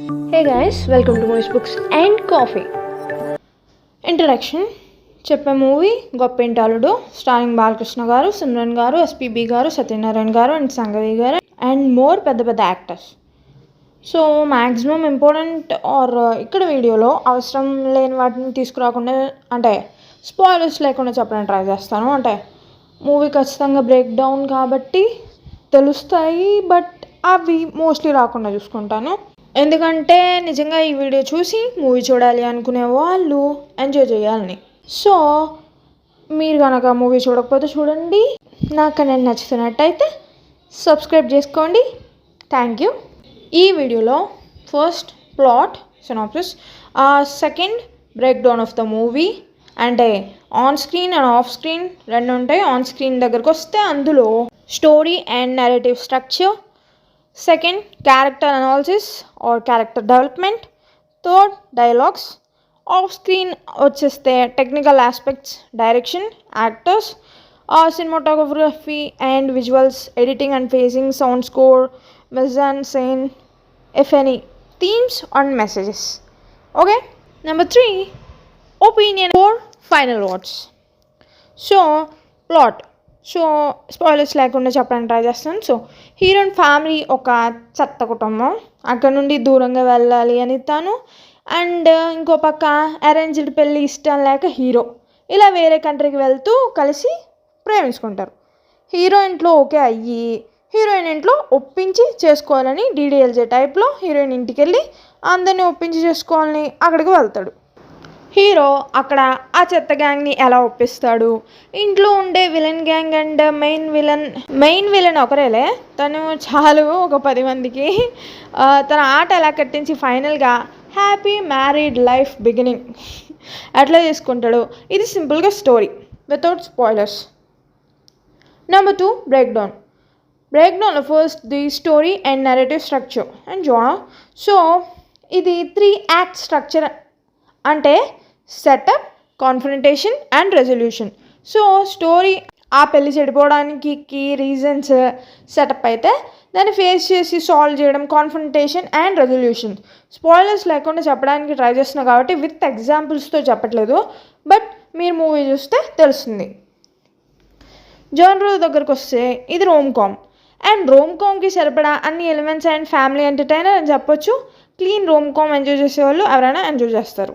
Hey guys, welcome to Movies Books and Coffee. Introduction. చెప్పే movie గొప్పింటి అల్లుడు, starring Balakrishna గారు, సిమ్రన్ గారు, ఎస్పీబీ గారు, సత్యనారాయణ గారు అండ్ సంగవి గారు అండ్ మోర్ పెద్ద పెద్ద actors. So maximum important are ఇక్కడ వీడియోలో అవసరం లేని వాటిని తీసుకురాకుండా, అంటే స్పాయిలర్స్ లేకుండా చెప్పడానికి ట్రై చేస్తాను. అంటే మూవీ ఖచ్చితంగా బ్రేక్ డౌన్ కాబట్టి తెలుస్తాయి, బట్ అవి మోస్ట్లీ రాకుండా చూసుకుంటాను. ఎందుకంటే నిజంగా ఈ వీడియో చూసి మూవీ చూడాలి అనుకునే వాళ్ళు ఎంజాయ్ చేయాలని. సో మీరు కనుక మూవీ చూడకపోతే చూడండి, నాకు నేను నచ్చుతున్నట్టయితే సబ్స్క్రైబ్ చేసుకోండి. Thank you. ఈ వీడియోలో first plot synopsis, second break down of the movie, అంటే on screen and off screen రెండు ఉంటాయి. ఆన్ స్క్రీన్ దగ్గరకు వస్తే అందులో story and narrative structure, second character analysis or character development, third dialogues, off screen వచ్చేస్తే technical aspects, direction, actors, cinematography and visuals, editing and pacing, sound score, mise en scene, if any, themes and messages. Okay, number 3, opinion or final words. So plot. So spoilers లేకుండా చెప్పడానికి try చేస్తాను. So hero and family ఒక చెత్త కుటుంబం, అక్కడ నుండి దూరంగా వెళ్ళాలి అని తాను, అండ్ ఇంకో పక్క అరేంజ్డ్ పెళ్ళి ఇష్టం లేక హీరో ఇలా వేరే కంట్రీకి వెళ్తూ కలిసి ప్రేమించుకుంటారు. హీరో ఇంట్లో ఓకే అయ్యి హీరోయిన్ ఇంట్లో ఒప్పించి చేసుకోవాలని డీడీఎల్జే టైప్లో హీరోయిన్ ఇంటికి వెళ్ళి అందరినీ ఒప్పించి చేసుకోవాలని అక్కడికి వెళ్తాడు. హీరో అక్కడ ఆ చెత్త గ్యాంగ్ని ఎలా ఒప్పిస్తాడు, ఇంట్లో ఉండే villain gang and main villain ఒకరేలే, తను చాలు ఒక 10 మందికి, తన ఆట ఎలా కట్టించి ఫైనల్గా హ్యాపీ మ్యారీడ్ లైఫ్ బిగినింగ్ అట్లా తీసుకుంటాడు. ఇది సింపుల్గా story without spoilers. Number 2, break down first the story and narrative structure and genre. So ఇది 3 యాక్ట్ స్ట్రక్చర్, అంటే setup, confrontation and resolution. So story ఆ పెళ్ళి చెడిపోవడానికి కీ రీజన్స్ సెటప్ అయితే దాన్ని ఫేస్ చేసి సాల్వ్ చేయడం కాన్ఫ్రంటేషన్ అండ్ రెజల్యూషన్. స్పాయిలర్స్ లేకుండా చెప్పడానికి ట్రై చేస్తున్నా కాబట్టి విత్ ఎగ్జాంపుల్స్తో చెప్పట్లేదు, బట్ మీరు మూవీ చూస్తే తెలుస్తుంది. జోనర్ దగ్గరకు వస్తే ఇది రోమ్ కామ్, అండ్ రోమ్ కామ్కి సరిపడా అన్ని ఎలిమెంట్స్ అండ్ ఫ్యామిలీ ఎంటర్టైనర్ అని చెప్పొచ్చు. క్లీన్ రోమ్ కామ్ ఎంజాయ్ చేసేవాళ్ళు ఎవరైనా ఎంజాయ్ చేస్తారు.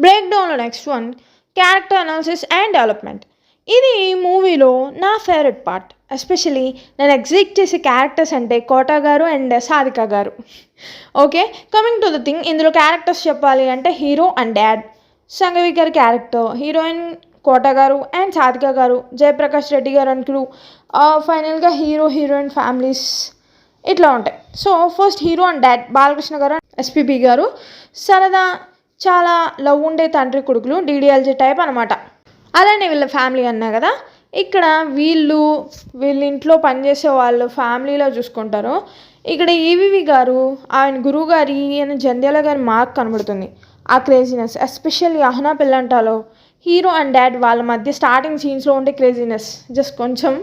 బ్రేక్ డౌన్లో next one, character analysis and development. ఇది ఈ మూవీలో నా ఫేవరెట్ పార్ట్. ఎస్పెషలీ నేను ఎగ్జిట్ చేసే క్యారెక్టర్స్ అంటే కోట గారు అండ్ సాధిక గారు. Okay, coming to the thing, ఇందులో క్యారెక్టర్స్ చెప్పాలి అంటే హీరో అండ్ డాడ్, సంగవి గారి క్యారెక్టర్, హీరోయిన్ కోట గారు అండ్ సాధిక గారు, జయప్రకాష్ రెడ్డి గారు అండ్ క్రూ, ఫైనల్గా హీరో హీరోయిన్ ఫ్యామిలీస్ ఇట్లా ఉంటాయి. So first hero and dad Balakrishna గారు, ఎస్పీబీ గారు, సరదా చాలా లవ్ ఉండే తండ్రి కొడుకులు, డీడీఎల్జే టైప్ అనమాట. అలానే వీళ్ళ ఫ్యామిలీ అన్నా కదా, ఇక్కడ వీళ్ళ ఇంట్లో పనిచేసే వాళ్ళు ఫ్యామిలీలో చూసుకుంటారు. ఇక్కడ ఈవీవి గారు ఆయన గురువు గారి ఈయన జంధ్యాల గారి మార్క్ కనబడుతుంది. ఆ క్రేజీనెస్, ఎస్పెషల్లీ అహనా పెళ్ళంటాలో హీరో అండ్ డాడ్ వాళ్ళ మధ్య స్టార్టింగ్ సీన్స్లో ఉండే క్రేజీనెస్ జస్ట్ కొంచెం.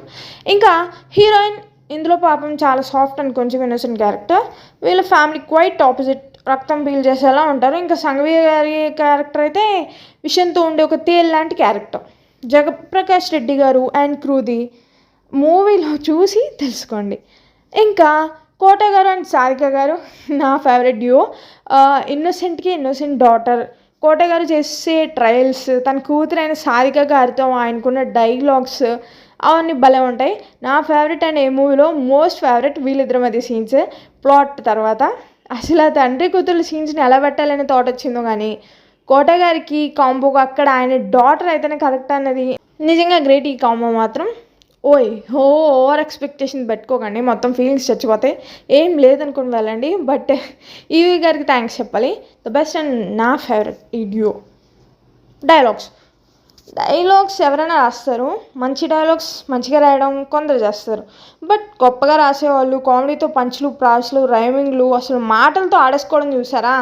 ఇంకా హీరోయిన్ ఇందులో పాపం చాలా సాఫ్ట్ అండ్ కొంచెం ఇన్నోసెంట్ క్యారెక్టర్. వీళ్ళ ఫ్యామిలీ క్వైట్ ఆపోజిట్, రక్తం పీల్ చేసేలా ఉంటారు. ఇంకా సంగవి గారి క్యారెక్టర్ అయితే విషయంతో ఉండే ఒక తేల్ లాంటి క్యారెక్టర్. జగప్రకాష్ రెడ్డి గారు అండ్ క్రూది మూవీలో చూసి తెలుసుకోండి. ఇంకా కోట గారు అండ్ సారిక గారు నా ఫేవరెట్ డ్యూ. ఇన్నోసెంట్కి ఇన్నోసెంట్ డాటర్. కోట గారు చేసే ట్రయల్స్, తన కూతురైన సారిక గారితో ఆయనకున్న డైలాగ్స్ అవన్నీ భలే ఉంటాయి. నా ఫేవరెట్ అండ్ ఏ మూవీలో మోస్ట్ ఫేవరెట్ వీళ్ళిద్దరి మధ్య సీన్స్. ప్లాట్ తర్వాత అసలు ఆ తండ్రి కూతురు సీన్స్ని ఎలా పెట్టాలని థాట్ వచ్చిందో కానీ కోట గారికి కాంబోగా అక్కడ ఆయన డాటర్ అయితేనే కరెక్ట్ అన్నది నిజంగా గ్రేట్. ఈ కాంబో మాత్రం ఓవర్ ఎక్స్పెక్టేషన్ పెట్టుకోకండి, మొత్తం ఫీలింగ్స్ చచ్చిపోతాయి. ఏం లేదనుకుని వెళ్ళండి. బట్ ఈవీ గారికి థ్యాంక్స్ చెప్పాలి, ద బెస్ట్ అండ్ నా ఫేవరెట్ ఈ డ్యూ. డైలాగ్స్ ఎవరైనా రాస్తారు, మంచి డైలాగ్స్ మంచిగా రాయడం కొందరు చేస్తారు, బట్ గొప్పగా రాసేవాళ్ళు కామెడీతో పంచులు, ప్రాస్లు, రైమింగ్లు, అసలు మాటలతో ఆడేసుకోవడం చూసారా,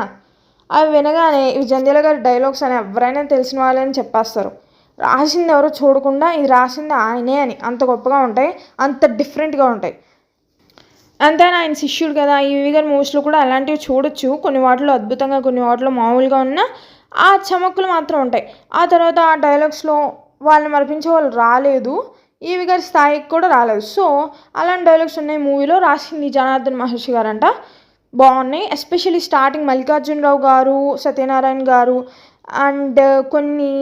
అవి వినగానే ఇవి జంధ్యాల గారి డైలాగ్స్ అని ఎవరైనా తెలిసిన వాళ్ళని చెప్పేస్తారు. రాసింది ఎవరో చూడకుండా ఇది రాసింది ఆయనే అని అంత గొప్పగా ఉంటాయి, అంత డిఫరెంట్గా ఉంటాయి. అంతేనా ఆయన శిష్యుడు కదా. ఈవి గారి మూవీస్లో కూడా అలాంటివి చూడొచ్చు, కొన్ని వాటిలో అద్భుతంగా, కొన్ని వాటిలో మామూలుగా ఉన్న ఆ చమక్కులు మాత్రం ఉంటాయి. ఆ తర్వాత ఆ డైలాగ్స్లో వాళ్ళని మరిపించే వాళ్ళు రాలేదు, ఈవి గారి స్థాయికి కూడా రాలేదు. సో అలాంటి డైలాగ్స్ ఉన్నాయి మూవీలో. రాసింది జనార్దన్ మహర్షి గారంట. బాగున్నాయి. ఎస్పెషల్లీ స్టార్టింగ్ మల్లికార్జునరావు గారు, సత్యనారాయణ గారు అండ్ కొన్ని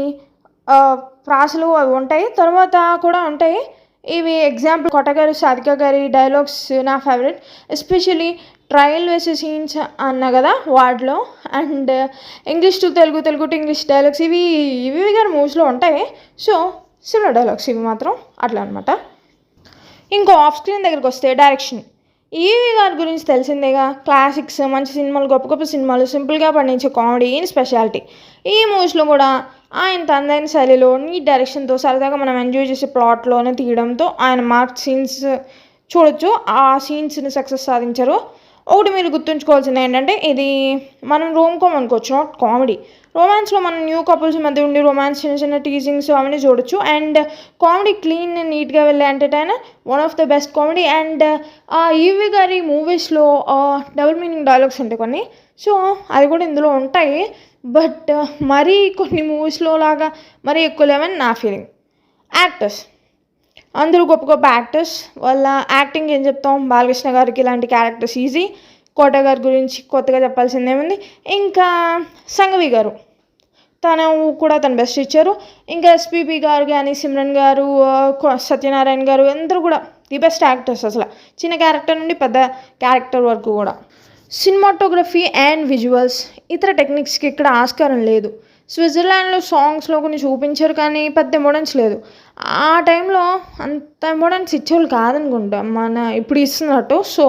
ప్రాసలు అవి ఉంటాయి, తర్వాత కూడా ఉంటాయి. ఇవి ఎగ్జాంపుల్ కొట్టగారు, సాధిక గారి డైలాగ్స్ నా ఫేవరెట్. ఎస్పెషలీ ట్రయల్ వేసే సీన్స్ అన్నా కదా వాటిలో, and English to Telugu, Telugu to English dialogues ఇవి గారి మూవీస్లో ఉంటాయి. సో సిమిలర్ డైలాగ్స్ ఇవి మాత్రం అట్లా అనమాట. ఇంకో ఆఫ్ స్క్రీన్ దగ్గరికి వస్తే డైరెక్షన్. ఈవి గారి గురించి తెలిసిందేగా, క్లాసిక్స్, మంచి సినిమాలు, గొప్ప గొప్ప సినిమాలు, సింపుల్గా పండించే కామెడీ ఈయన స్పెషాలిటీ. ఈ మూవీస్లో కూడా ఆయన తనదైన శైలిలో నీట్ డైరెక్షన్తో సరదాగా మనం ఎంజాయ్ చేసే ప్లాట్లోనే తీయడంతో ఆయన మార్క్ సీన్స్ చూడొచ్చు. ఆ సీన్స్ని సక్సెస్ సాధించారు. ఒకటి మీరు గుర్తుంచుకోవాల్సింది ఏంటంటే, ఇది మనం రోమ్ కామ్ అనుకోవచ్చు, నాట్ కామెడీ. రొమాన్స్లో మనం న్యూ కపుల్స్ మధ్య ఉండి రొమాన్స్, చిన్న చిన్న టీజింగ్స్ అవన్నీ చూడొచ్చు. అండ్ కామెడీ క్లీన్ నీట్గా వెళ్ళే entertainer, one of the best comedy. And E V గారి మూవీస్లో డబుల్ మీనింగ్ డైలాగ్స్ ఉంటాయి కొన్ని, సో అవి కూడా ఇందులో ఉంటాయి. బట్ మరీ కొన్ని మూవీస్లో లాగా మరీ ఎక్కువ లేవని నా ఫీలింగ్. యాక్టర్స్ అందరూ గొప్ప గొప్ప యాక్టర్స్, వాళ్ళ యాక్టింగ్ ఏం చెప్తాం. బాలకృష్ణ గారికి ఇలాంటి క్యారెక్టర్స్ ఈజీ. కోట గారి గురించి కొత్తగా చెప్పాల్సిందేముంది. ఇంకా సంఘవి గారు, తను కూడా తన బెస్ట్ ఇచ్చారు. ఇంకా ఎస్పీబీ గారు కానీ, సిమ్రన్ గారు, సత్యనారాయణ గారు, అందరూ కూడా ది బెస్ట్ యాక్టర్స్. అసలు చిన్న క్యారెక్టర్ నుండి పెద్ద క్యారెక్టర్ వరకు కూడా. సినిమాటోగ్రఫీ అండ్ విజువల్స్, ఇతర టెక్నిక్స్కి ఇక్కడ ఆస్కారం లేదు. స్విట్జర్లాండ్లో సాంగ్స్లో కొన్ని చూపించారు కానీ పెద్ద ఇంపార్టెన్స్ లేదు. ఆ టైంలో అంత ఇంపార్టెన్స్ ఇచ్చేవాళ్ళు కాదనుకుంటా మన ఇప్పుడు ఇస్తున్నట్టు. సో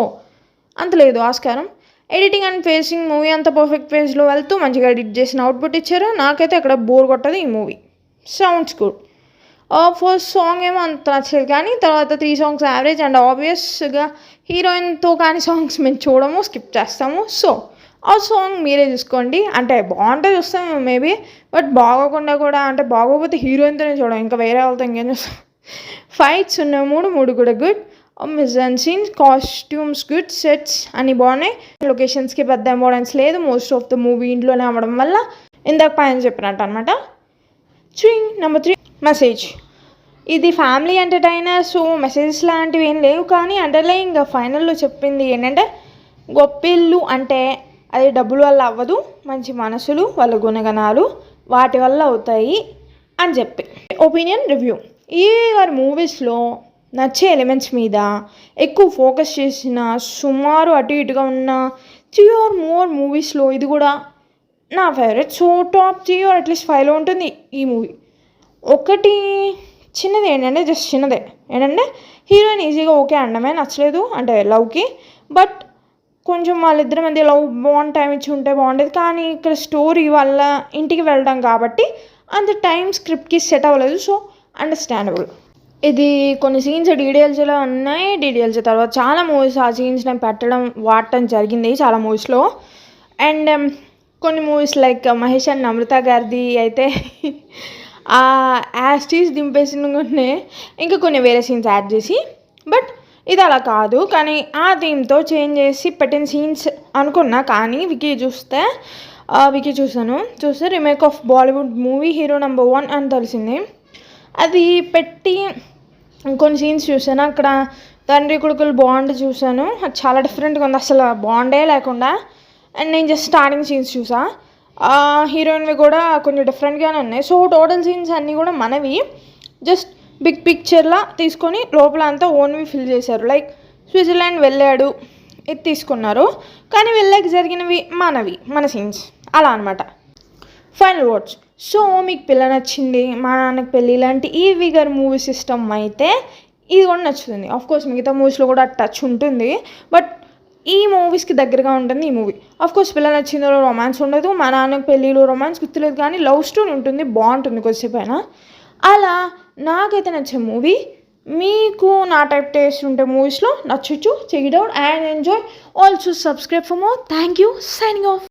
అంత లేదు ఆస్కారం. ఎడిటింగ్ అండ్ ఫేసింగ్, మూవీ అంత పర్ఫెక్ట్ పేజ్లో వెళ్తూ మంచిగా ఎడిట్ చేసిన అవుట్పుట్ ఇచ్చారు. నాకైతే అక్కడ బోర్ కొట్టదు ఈ movie. Sounds good. First song ఏమో అంత నచ్చలేదు, కానీ తర్వాత 3 సాంగ్స్ యావరేజ్. అండ్ ఆబ్వియస్గా హీరోయిన్తో కానీ సాంగ్స్ మేము చూడము, స్కిప్ చేస్తాము. సో ఆ సాంగ్ మీరే చూసుకోండి. అంటే బాగుంటే చూస్తాం మేబీ, బట్ బాగోకుండా కూడా, అంటే బాగోకపోతే హీరోయిన్తోనే చూడం, ఇంకా వేరే వాళ్ళతో ఇంకేం చూస్తాం. ఫైట్స్ ఉన్నాయి మూడు కూడా good. మిజన్ scenes, costumes good, sets అన్నీ బాగున్నాయి. లొకేషన్స్కి పెద్ద ఇంపార్టెన్స్ లేదు. మోస్ట్ ఆఫ్ ద మూవీ ఇంట్లోనే అవ్వడం వల్ల ఇందాక పైన చెప్పినట్టు అనమాట. Number 3 message. ఇది ఫ్యామిలీ ఎంటర్టైనర్, సో మెసేజెస్ లాంటివి ఏం లేవు. కానీ అండర్లైన్ ఫైనల్లో చెప్పింది ఏంటంటే, గొప్పిల్లు అంటే అది డబ్బుల వల్ల అవ్వదు, మంచి మనసులు, వాళ్ళ గుణగణాలు వాటి వల్ల అవుతాయి అని చెప్పి. Opinion review. ఈ వారి మూవీస్లో నచ్చే ఎలిమెంట్స్ మీద ఎక్కువ ఫోకస్ చేసిన, సుమారు అటు ఇటుగా ఉన్న 3 or more మూవీస్లో ఇది కూడా నా favourite. So top 3 or at least 5లో ఉంటుంది ఈ మూవీ. ఒకటి చిన్నది ఏంటంటే, జస్ట్ చిన్నదే ఏంటంటే, హీరోయిన్ ఈజీగా ఓకే అండమే నచ్చలేదు, అంటే లవ్కి. బట్ కొంచెం వాళ్ళిద్దరి మధ్య లవ్ బాగుంది, టైం ఇచ్చి ఉంటే బాగుండేది. కానీ ఇక్కడ స్టోరీ వాళ్ళ ఇంటికి వెళ్ళడం కాబట్టి అంత టైం స్క్రిప్ట్కి సెట్ అవ్వలేదు. So understandable. ఇది కొన్ని సీన్స్ డీడీఎల్జీలో ఉన్నాయి. డీడీఎల్జీ తర్వాత చాలా మూవీస్ ఆ సీన్స్ నేను వాడటం జరిగింది చాలా మూవీస్లో. అండ్ కొన్ని మూవీస్ లైక్ మహేష్ అండ్ అమృత గారిది అయితే యాస్టీస్ దింపేసిన ఇంకా కొన్ని వేరే సీన్స్ యాడ్ చేసి. బట్ ఇది అలా కాదు, కానీ ఆ థీమ్తో చేంజ్ చేసి పెట్టిన సీన్స్ అనుకున్నా. కానీ వికీ చూస్తే remake of Bollywood movie hero number 1 అని తెలిసింది. అది పెట్టి కొన్ని సీన్స్ చూసాను. అక్కడ తండ్రి కొడుకులు బాండ్ చూసాను, అది చాలా డిఫరెంట్గా ఉంది, అసలు బాండే లేకుండా. అండ్ నేను జస్ట్ స్టార్టింగ్ సీన్స్ చూసా. హీరోయిన్వి కూడా కొంచెం డిఫరెంట్గానే ఉన్నాయి. సో టోటల్ సీన్స్ అన్నీ కూడా మనవి జస్ట్ బిగ్ పిక్చర్లా తీసుకొని లోపల అంతా ఓన్వి ఫిల్ చేశారు. లైక్ స్విట్జర్లాండ్ వెళ్ళాడు ఇది తీసుకున్నారు, కానీ వెళ్ళాక జరిగినవి మన సీన్స్ అలా అనమాట. Final words. సో మీకు పిల్ల నచ్చింది, మా నాన్నకి పెళ్ళి ఇలాంటి ఈవి గారి మూవీస్ ఇష్టం అయితే ఇది కూడా నచ్చుతుంది. ఆఫ్కోర్స్ మిగతా మూవీస్లో కూడా టచ్ ఉంటుంది, బట్ ఈ మూవీస్కి దగ్గరగా ఉంటుంది ఈ మూవీ. ఆఫ్కోర్స్ పిల్ల నచ్చిందో రొమాన్స్ ఉండదు, మా నాన్నకి పెళ్ళిలో రొమాన్స్ గుర్తులేదు, కానీ లవ్ స్టోరీ ఉంటుంది, బాగుంటుంది కొద్దిసేపు అయినా. అలా నాకైతే నచ్చే మూవీ. మీకు నా టైప్ టేస్ట్ ఉంటే మూవీస్లో నచ్చచ్చు, check it out and enjoy. Also subscribe for more. Thank you. Signing of.